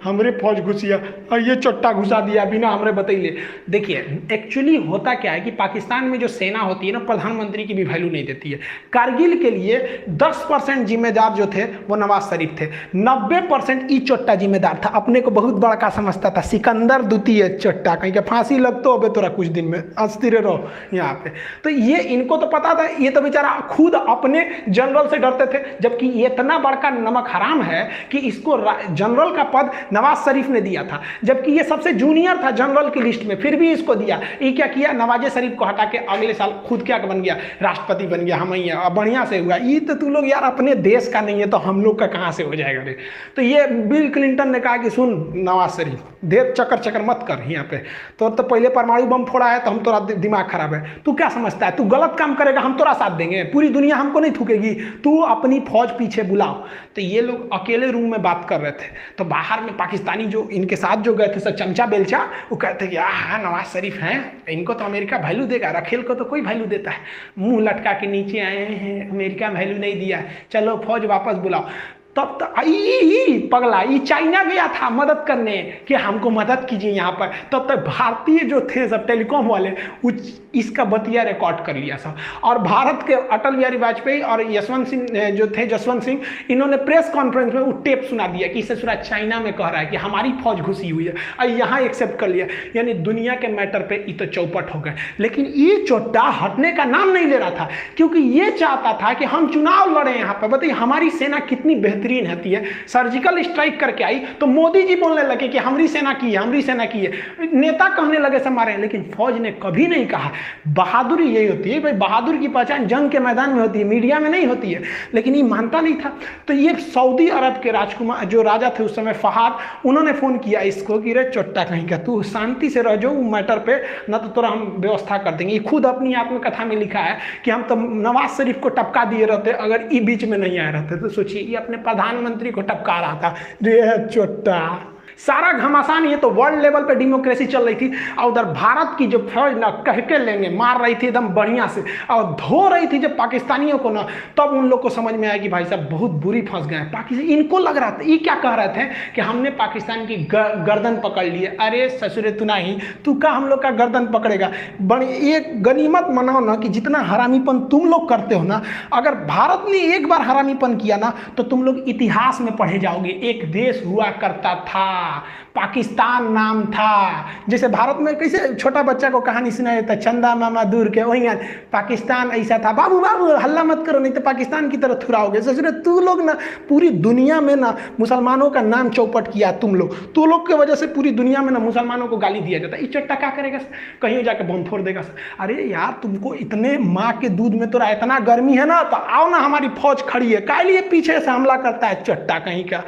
हमरे फौज घुसी है और ये चोट्टा घुसा दिया बिना हमरे बताइए। देखिए एक्चुअली होता क्या है कि पाकिस्तान में जो सेना होती है ना, प्रधानमंत्री की भी वैल्यू नहीं देती है। कारगिल के लिए 10% जिम्मेदार जो थे वो नवाज शरीफ थे, 90% ई चोट्टा जिम्मेदार था। अपने को बहुत बड़ा समझता था, सिकंदर द्वितीय चोट्टा, कहीं के फांसी लगतो हो तोरा कुछ दिन में, अस्थिर रहो यहाँ पे। तो ये इनको तो पता था, ये तो बेचारा खुद अपने जनरल से डरते थे, जबकि ये इतना बड़का नमक हराम है कि इसको जनरल का पद नवाज शरीफ ने दिया था, जबकि ये सबसे जूनियर था जनरल की लिस्ट में, फिर भी इसको दिया। ये क्या किया, नवाज शरीफ को हटा के अगले साल खुद क्या बन गया, राष्ट्रपति बन गया। हम ही बढ़िया से हुआ। ये तो तू लोग यार अपने देश का नहीं है तो हम लोग का कहाँ से हो जाएगा रे? तो ये बिल क्लिंटन ने कहा कि सुन नवाज शरीफ, देर चक्कर मत कर यहाँ पे, तो पहले परमाणु बम फोड़ा है तो हम तोरा दिमाग खराब है, तू क्या समझता है, तू गलत काम करेगा हम तोरा साथ देंगे, पूरी दुनिया हमको नहीं थूकेगी, तू अपनी फौज पीछे बुलाओ। तो ये लोग अकेले रूम में बात कर रहे थे, तो बाहर में पाकिस्तानी जो इनके साथ जो गए थे सब चमचा बेलचा, वो कहते कि हाँ नवाज शरीफ हैं, इनको तो अमेरिका वैल्यू देगा, रखेल को तो कोई वैल्यू देता है, मुंह लटका के नीचे आए हैं, अमेरिका वैल्यू नहीं दिया, चलो फौज वापस बुलाओ। तब तो पगला ये चाइना गया था मदद करने कि हमको मदद कीजिए यहाँ पर। तब तक भारतीय जो थे सब टेलीकॉम वाले इसका बतिया रिकॉर्ड कर लिया सब, और भारत के अटल बिहारी वाजपेयी और जसवंत सिंह इन्होंने प्रेस कॉन्फ्रेंस में वो टेप सुना दिया कि ससुरा चाइना में कह रहा है कि हमारी फौज घुसी हुई है, और यहाँ एक्सेप्ट कर लिया। यानी दुनिया के मैटर पे ये तो चौपट हो गए। लेकिन ये चोट्टा हटने का नाम नहीं ले रहा था, क्योंकि ये चाहता था कि हम चुनाव लड़े यहाँ पर। बताइए हमारी सेना कितनी बेहतरीन होती है, सर्जिकल स्ट्राइक करके आई तो मोदी जी बोलने लगे कि हमारी सेना की है, हमारी सेना की है, नेता कहने लगे सब मारे। लेकिन फौज ने कभी नहीं कहा। बहादुरी यही होती है भाई, बहादुर की पहचान जंग के मैदान में होती है, मीडिया में नहीं होती है। लेकिन ये मानता नहीं था। तो ये सऊदी अरब के राजकुमार जो राजा थे उस समय फहाद, उन्होंने फोन किया इसको कि रे चोट्टा कहीं का, तू शांति से रह जाओ मैटर पे, ना तो तोरा हम व्यवस्था कर देंगे। ये खुद अपनी आत्मकथा में लिखा है कि हम तो नवाज शरीफ को टपका दिए रहते अगर ये बीच में नहीं आए रहते। तो सोचिए ये अपने प्रधानमंत्री को टपका रहा था, रे चोट्टा। सारा घमासान, ये तो वर्ल्ड लेवल पे डेमोक्रेसी चल रही थी, और उधर भारत की जो फौज ना कह के लेंगे मार रही थी एकदम बढ़िया से, और धो रही थी जब पाकिस्तानियों को ना, तब उन लोग को समझ में आया कि भाई साहब बहुत बुरी फंस गए पाकिस्तान। इनको लग रहा था, ये क्या कह रहे थे कि हमने पाकिस्तान की गर्दन पकड़ ली है। अरे ससुरे तू नहीं, तू का हम लोग का गर्दन पकड़ेगा। एक गनीमत मनाओ ना कि जितना हरामीपन तुम लोग करते हो ना, अगर भारत ने एक बार हरामीपन किया ना तो तुम लोग इतिहास में पढ़े जाओगे। एक देश हुआ करता था, पाकिस्तान नाम था। जैसे भारत में कैसे छोटा बच्चा को कहानी सुनाया जाता है, चंदा मामा दूर के, वही पाकिस्तान ऐसा था, बाबू बाबू हल्ला मत करो नहीं तो पाकिस्तान की तरफ थुराओगे। सोच तू लोग ना पूरी दुनिया में ना मुसलमानों का नाम चौपट किया तुम लोग, तू लोग की वजह से पूरी दुनिया में ना मुसलमानों को गाली दिया जाता है। ये चट्टा क्या करेगा, कहीं जाके बम फोड़ देगा। अरे यार तुमको इतने माँ के दूध में तो इतना गर्मी है ना, तो आओ ना हमारी फौज खड़ी है, काय लिए पीछे से हमला करता है चट्टा कहीं का।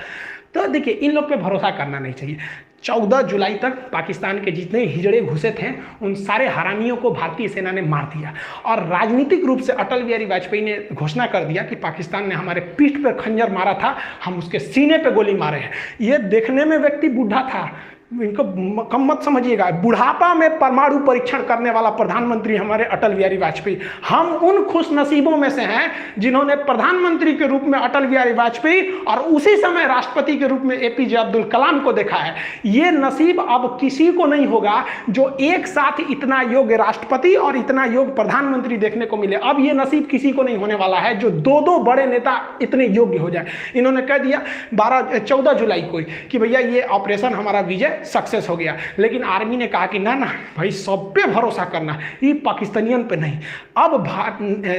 तो देखिए इन लोग पे भरोसा करना नहीं चाहिए। 14 जुलाई तक पाकिस्तान के जितने हिजड़े घुसे थे उन सारे हरामियों को भारतीय सेना ने मार दिया, और राजनीतिक रूप से अटल बिहारी वाजपेयी ने घोषणा कर दिया कि पाकिस्तान ने हमारे पीठ पर खंजर मारा था, हम उसके सीने पे गोली मारे हैं। ये देखने में व्यक्ति बूढ़ा था, इनको कम मत समझिएगा, बुढ़ापा में परमाणु परीक्षण करने वाला प्रधानमंत्री हमारे अटल बिहारी वाजपेयी। हम उन खुश नसीबों में से हैं जिन्होंने प्रधानमंत्री के रूप में अटल बिहारी वाजपेयी और उसी समय राष्ट्रपति के रूप में एपीजे अब्दुल कलाम को देखा है। ये नसीब अब किसी को नहीं होगा जो एक साथ इतना योग्य राष्ट्रपति और इतना योग्य प्रधानमंत्री देखने को मिले। अब ये नसीब किसी को नहीं होने वाला है जो दो दो बड़े नेता इतने योग्य हो जाए। इन्होंने कह दिया 14 जुलाई को कि भैया ये ऑपरेशन हमारा विजय सक्सेस हो गया, लेकिन आर्मी ने कहा कि ना ना भाई सब पे भरोसा करना, ये पाकिस्तानियन पे नहीं। अब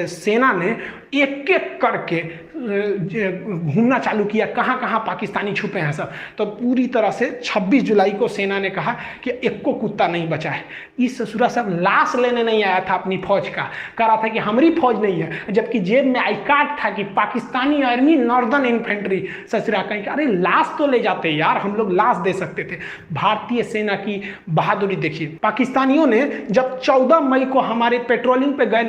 सेना ने एक एक करके घूमना चालू किया, कहाँ कहाँ पाकिस्तानी छुपे हैं सब। तो पूरी तरह से 26 जुलाई को सेना ने कहा कि एक को कुत्ता नहीं बचा है। इस ससुरा सब लाश लेने नहीं आया था अपनी फौज का, कह रहा था कि हमारी फौज नहीं है, जबकि जेब में आई कार्ड था कि पाकिस्तानी आर्मी नॉर्दर्न इन्फेंट्री। ससुरा कहीं अरे लाश तो ले जाते यार, हम लोग लाश दे सकते थे। भारतीय सेना की बहादुरी देखिए। पाकिस्तानियों ने जब 14 मई को हमारे पेट्रोलिंग पे गए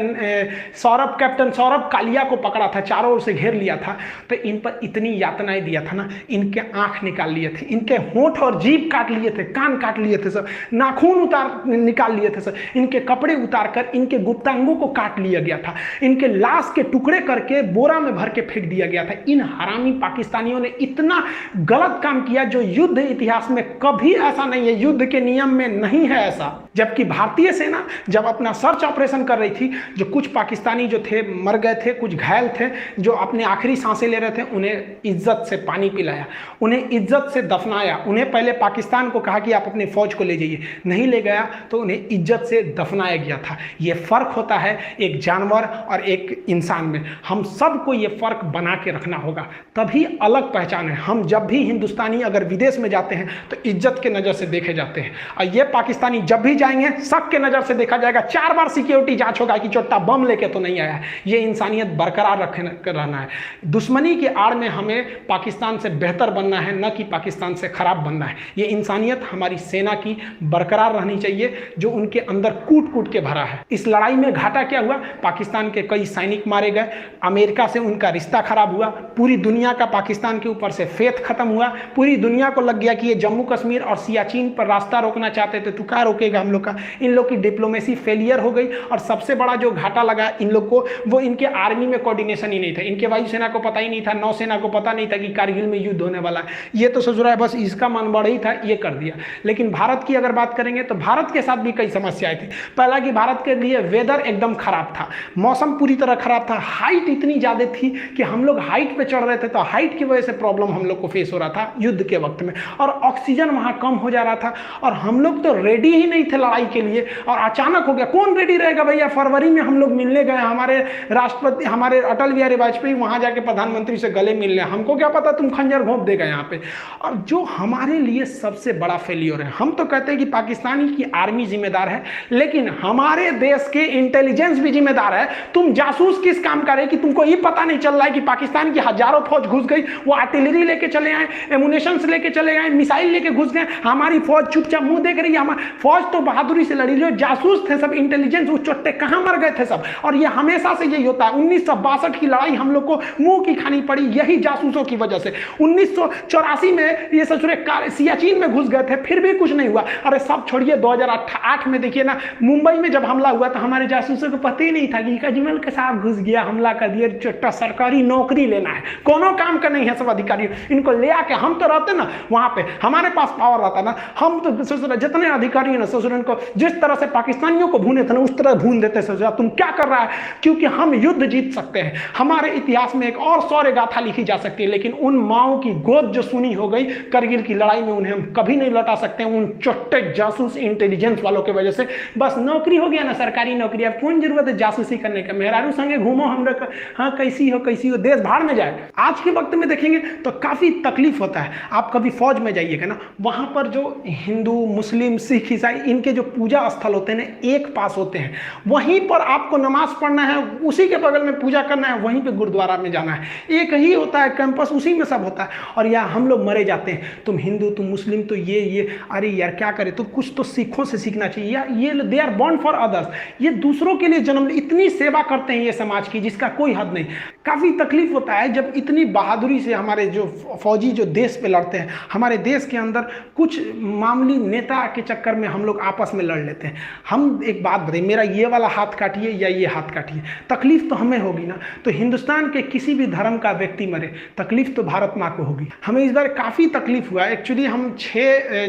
कैप्टन सौरभ कालिया को पकड़ा था, चारों ओर से घेर लिया था, तो इन पर इतनी यातनाएं दिया था ना, इनके आंख निकाल लिए थे, इनके होंठ और जीभ काट लिए थे, कान काट लिए थे सब, नाखून निकाल लिए थे सब, इनके कपड़े उतार कर इनके गुप्तांगों को काट लिया गया था, इनके लाश के टुकड़े करके बोरा में भर के फेंक दिया गया था। इन हरामी पाकिस्तानियों ने इतना गलत काम किया जो युद्ध इतिहास में कभी ऐसा नहीं है, युद्ध के नियम में नहीं है ऐसा। जबकि भारतीय सेना जब अपना सर्च ऑपरेशन कर रही थी, जो कुछ पाकिस्तानी जो थे मर गए थे, कुछ घायल थे, जो अपने आखिरी सांसें ले रहे थे, उन्हें इज्जत से पानी पिलाया, उन्हें इज्जत से दफनाया। उन्हें पहले पाकिस्तान को कहा कि आप अपनी फौज को ले जाइए, नहीं ले गया तो उन्हें इज्जत से दफनाया गया था। ये फर्क होता है एक जानवर और एक इंसान में। हम सबको ये फर्क बना के रखना होगा, तभी अलग पहचान है। हम जब भी हिंदुस्तानी अगर विदेश में जाते हैं तो इज्जत के नज़र से देखे जाते हैं, और ये पाकिस्तानी जब भी जाएंगे शक के नज़र से देखा जाएगा। 4 बार सिक्योरिटी जांच होगा कि चोट्टा बम लेके तो नहीं आया है। ये इंसानियत बरकरार रहना है। दुश्मनी की आड़ में हमें पाकिस्तान से बेहतर बनना है, न कि पाकिस्तान से खराब बनना है। ये इंसानियत हमारी सेना की बरकरार रहनी चाहिए, जो उनके अंदर कूट कूट के भरा है। इस लड़ाई में घाटा क्या हुआ? पाकिस्तान के कई सैनिक मारे गए, अमेरिका से उनका रिश्ता खराब हुआ, पूरी दुनिया का पाकिस्तान के ऊपर से फेथ खत्म हुआ, पूरी दुनिया को लग गया कि ये जम्मू कश्मीर और सियाचिन पर रास्ता रोकना चाहते थे, तो क्या रोकेगा हम लोग का। इन लोग की डिप्लोमेसी फेलियर हो गई, और सबसे बड़ा जो घाटा लगा इन लोग को, वो इनके आर्मी में कोऑर्डिनेशन ही नहीं था। इनके वायुसेना को पता ही नहीं था, नौसेना को पता नहीं था कि कारगिल में युद्ध होने वाला है। ये तो ससुरा बस इसका मन बढ़ ही था, ये कर दिया। लेकिन भारत की अगर बात करेंगे तो भारत के साथ भी कई समस्याएं थी। पहला कि भारत के लिए वेदर एकदम खराब था, मौसम पूरी तरह खराब था, हाइट इतनी ज्यादा थी कि हम लोग हाइट पे चढ़ रहे थे, तो हाइट की वजह से प्रॉब्लम हम लोग को फेस हो रहा था युद्ध के वक्त में, और ऑक्सीजन वहां कम हो जा रहा था, और हम लोग तो रेडी ही नहीं थे लड़ाई के लिए। और अचानक हो गया, कौन रेडी रहेगा भैया? फरवरी में हम लोग मिलने गए, हमारे राष्ट्रपति, हमारे अटल बिहारी वाजपेयी वहां जाके प्रधानमंत्री से गले मिलने, हमको क्या पता तुम खंजर घोंप देगा यहाँ पे। और जो हमारे लिए सबसे बड़ा फेलियर है, हम तो कहते हैं कि पाकिस्तानी की आर्मी जिम्मेदार है, लेकिन हमारे देश के इंटेलिजेंस भी जिम्मेदार है। तुम जासूस किस काम का रहे कि तुमको ये पता नहीं चल रहा है कि पाकिस्तान की हजारों फौज घुस गई, वो आर्टिलरी लेके चले आए, एमुनेशन लेके चले आए, मिसाइल लेके घुस गए, हमारी फौज चुपचाप मुंह देख रही है। हमारी फौज तो बहादुरी से लड़ी, जो जासूस थे सब, इंटेलिजेंस, वो चोट्टे कहां मर गए थे सब। और ये हमेशा से यही होता है। 1962 की लड़ाई हम लोग को मुंह की खानी पड़ी यही जासूसों की वजह से। 1984 में ये ससुरे सियाचिन में घुस गए थे, फिर भी कुछ नहीं हुआ। अरे सब छोड़िए, 2008 में देखिए ना, मुंबई में जब हमला हुआ तो हमारे जासूसों को पता ही नहीं था कि कजमल के साथ घुस गया, हमला कर दिया, चोट्टा सरकारी नौकरी लेना है, कोनो काम का नहीं है सब अधिकारी। इनको ले आके हम तो रहते ना वहां पे, हमारे पास पावर रहता ना, हम तो ससुरा जितने अधिकारी है ना ससुर, इनको जिस तरह से पाकिस्तानियों को भूने थे ना उस तरह भून देते ससुरा। तुम क्या कर रहा है? क्योंकि हम युद्ध जीत सकते हैं। हमारे इतिहास में एक और शौर्य गाथा लिखी जा सकती है, लेकिन उन माओ की गोद जो सुनी हो गई करगिल की लड़ाई में, उन्हें हम कभी नहीं लौटा सकते उन चोट्टे जासूस इंटेलिजेंस वालों की वजह से। बस नौकरी हो गया ना, सरकारी नौकरी, अब कौन जरूरत है जासूसी करने का? मेहरारू संगे घूमो, हम लोग हाँ कैसी हो देश भाड़ में जाए। आज के वक्त में देखेंगे तो काफी तकलीफ होता है। आप कभी फौज में जाइएगा ना, वहां पर जो हिंदू, मुस्लिम, सिख, ईसाई, इनके के जो पूजा स्थल होते हैं ना एक पास होते हैं, वहीं पर आपको नमाज पढ़ना है, उसी के बगल में पूजा करना है, वहीं पे गुरुद्वारा में जाना है, एक ही होता है कैंपस, उसी में सब होता है। और यार हम लोग मरे जाते हैं, तुम हिंदू तुम मुस्लिम तो ये अरे यार क्या करे, तो कुछ तो सिखों से सीखना चाहिए यार, ये they are born for others, ये दूसरों के लिए जन्म, इतनी सेवा करते हैं ये समाज की जिसका कोई हद नहीं। काफ़ी तकलीफ होता है जब इतनी बहादुरी से हमारे जो फौजी जो देश पे लड़ते हैं, हमारे देश के अंदर कुछ मामूली नेता के चक्कर में हम लोग आपस में लड़ लेते हैं। हम एक बात बताइए, मेरा ये वाला हाथ काटिए या ये हाथ काटिए, तकलीफ तो हमें होगी ना। तो हिंदुस्तान के किसी भी धर्म का व्यक्ति मरे, तकलीफ तो भारत माँ को होगी। हमें इस बार काफ़ी तकलीफ हुआ। एक्चुअली हम 6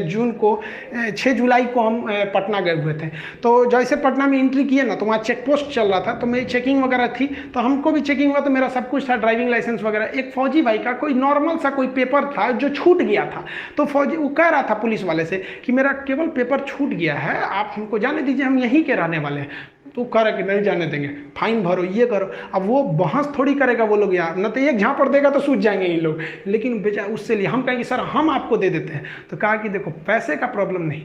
जुलाई को हम पटना गए हुए थे। तो जैसे पटना में एंट्री किए ना, तो वहाँ चेक पोस्ट चल रहा था, तो मेरी चेकिंग वगैरह थी, तो हमको भी चेकिंग हुआ, तो मेरा सब कुछ था, ड्राइविंग लाइसेंस वगैरह। एक फौजी भाई का कोई नॉर्मल सा कोई पेपर था जो छूट गया था, तो फौजी वो कह रहा था पुलिस वाले से कि मेरा केवल पेपर छूट गया है, आप हमको जाने दीजिए, हम यहीं के रहने वाले हैं। तो कह रहा कि नहीं जाने देंगे, फाइन भरो, ये करो। अब वो बहस थोड़ी करेगा वो लोग यार, न तो एक झापड़ देगा तो सूझ जाएंगे ये लोग। लेकिन बेचा उससे लिए हम कहेंगे सर हम आपको दे देते हैं। तो कहा कि देखो पैसे का प्रॉब्लम नहीं,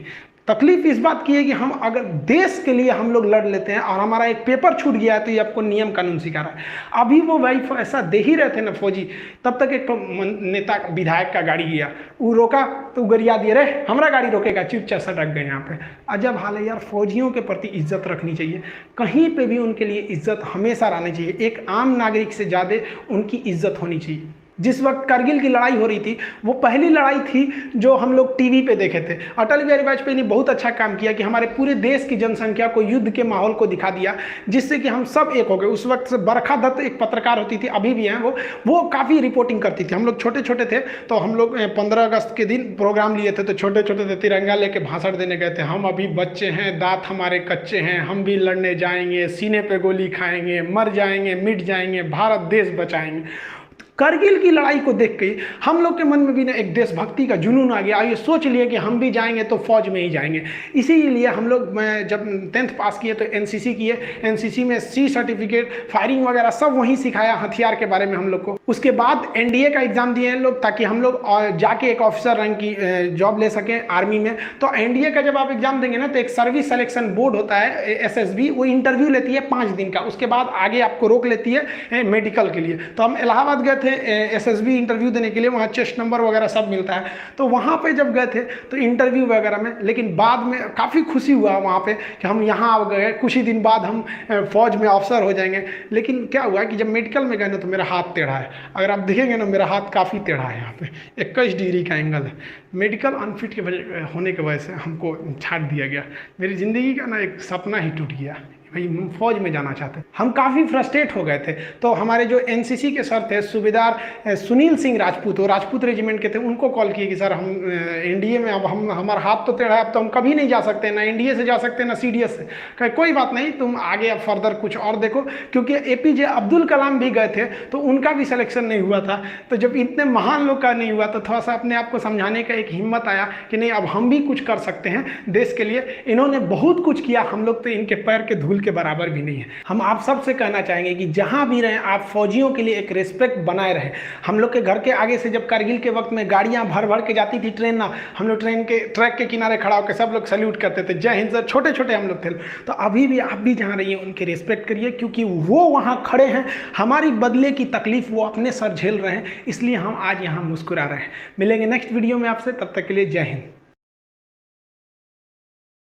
तकलीफ इस बात की है कि हम अगर देश के लिए हम लोग लड़ लेते हैं और हमारा एक पेपर छूट गया है, तो ये आपको नियम कानून सिखा रहा है। अभी वो भाई ऐसा दे ही रहे थे ना फौजी, तब तक एक तो नेता विधायक का गाड़ी गया, वो रोका तो गरिया दिए, रहे हमारा गाड़ी रोकेगा, चुपचाप सटक गए यहाँ पे। अजब हाल है यार, फौजियों के प्रति इज्जत रखनी चाहिए, कहीं पे भी उनके लिए इज्जत हमेशा रहनी चाहिए। एक आम नागरिक से ज़्यादा उनकी इज्जत होनी चाहिए। जिस वक्त करगिल की लड़ाई हो रही थी, वो पहली लड़ाई थी जो हम लोग टीवी पे देखे थे। अटल बिहारी वाजपेयी ने बहुत अच्छा काम किया कि हमारे पूरे देश की जनसंख्या को युद्ध के माहौल को दिखा दिया, जिससे कि हम सब एक हो गए। उस वक्त से बरखा दत्त एक पत्रकार होती थी, अभी भी हैं वो काफ़ी रिपोर्टिंग करती थी। हम लोग छोटे छोटे थे, तो हम लोग 15 अगस्त के दिन प्रोग्राम लिए थे, तो छोटे छोटे थे, तिरंगा लेके भाषण देने गए थे। हम अभी बच्चे हैं, दांत हमारे कच्चे हैं, हम भी लड़ने जाएंगे, सीने पे गोली खाएंगे, मर जाएंगे, मिट जाएंगे, भारत देश बचाएंगे। करगिल की लड़ाई को देख के हम लोग के मन में भी ना एक देशभक्ति का जुनून आ गया। ये सोच लिए कि हम भी जाएंगे तो फौज में ही जाएंगे। इसीलिए हम लोग, मैं जब 10th पास किए तो एनसीसी किए। एनसीसी में सी सर्टिफिकेट, फायरिंग वगैरह सब वहीं सिखाया, हथियार के बारे में हम लोग को। उसके बाद एनडीए का एग्जाम दिए हैं लोग, ताकि हम लोग जाके एक ऑफिसर रैंक की जॉब ले सकें आर्मी में। तो एनडीए का जब आप एग्जाम देंगे ना, तो एक सर्विस सिलेक्शन बोर्ड होता है एसएसबी, वो इंटरव्यू लेती है 5 दिन का। उसके बाद आगे आपको रोक लेती है मेडिकल के लिए। तो हम इलाहाबाद गए थे एसएसबी इंटरव्यू देने के लिए, वहाँ चेस्ट नंबर वगैरह सब मिलता है। तो वहाँ पे जब गए थे तो इंटरव्यू वगैरह में, लेकिन बाद में काफ़ी खुशी हुआ वहाँ पे कि हम यहाँ आ गए, कुछ ही दिन बाद हम फौज में अफसर हो जाएंगे। लेकिन क्या हुआ कि जब मेडिकल में गए ना, तो मेरा हाथ टेढ़ा है। अगर आप देखेंगे ना, मेरा हाथ काफ़ी टेढ़ा है, यहाँ पे 21 डिग्री का एंगल है। मेडिकल अनफिट के वजह होने की वजह से हमको छाट दिया गया। मेरी ज़िंदगी का ना एक सपना ही टूट गया, भाई फौज में जाना चाहते। हम काफ़ी फ्रस्ट्रेट हो गए थे। तो हमारे जो एनसीसी के सर थे, सूबेदार सुनील सिंह राजपूत, वो राजपूत रेजिमेंट के थे, उनको कॉल किए कि सर हम एनडीए में, अब हमारा हाथ तो टेढ़ा है, अब तो हम कभी नहीं जा सकते, ना एनडीए से जा सकते ना सीडीएस से। कहे कोई बात नहीं, तुम आगे अब फर्दर कुछ और देखो। क्योंकि एपीजे अब्दुल कलाम भी गए थे, तो उनका भी सिलेक्शन नहीं हुआ था। तो जब इतने महान लोग का नहीं हुआ, तो थोड़ा सा अपने आप को समझाने का एक हिम्मत आया कि नहीं, अब हम भी कुछ कर सकते हैं देश के लिए। इन्होंने बहुत कुछ किया, हम लोग तो इनके पैर के धूल के बराबर भी नहीं है। हम आप सबसे कहना चाहेंगे कि जहां भी रहें, आप फौजियों के लिए एक रिस्पेक्ट बनाए रहें। हम लोग के घर के आगे से जब करगिल के वक्त में गाड़ियां भर भर के जाती थी, ट्रेन ना, हम लोग ट्रेन के ट्रैक के किनारे खड़ा होकर सब लोग सैल्यूट करते थे, जय हिंद सर। छोटे छोटे हम लोग थे। तो अभी भी आप भी जहां रहिए उनके रिस्पेक्ट करिए, क्योंकि वो वहां खड़े हैं, हमारी बदले की तकलीफ वो अपने सर झेल रहे हैं, इसलिए हम आज यहाँ मुस्कुरा रहे हैं। मिलेंगे नेक्स्ट वीडियो में आपसे, तब तक के लिए जय हिंद।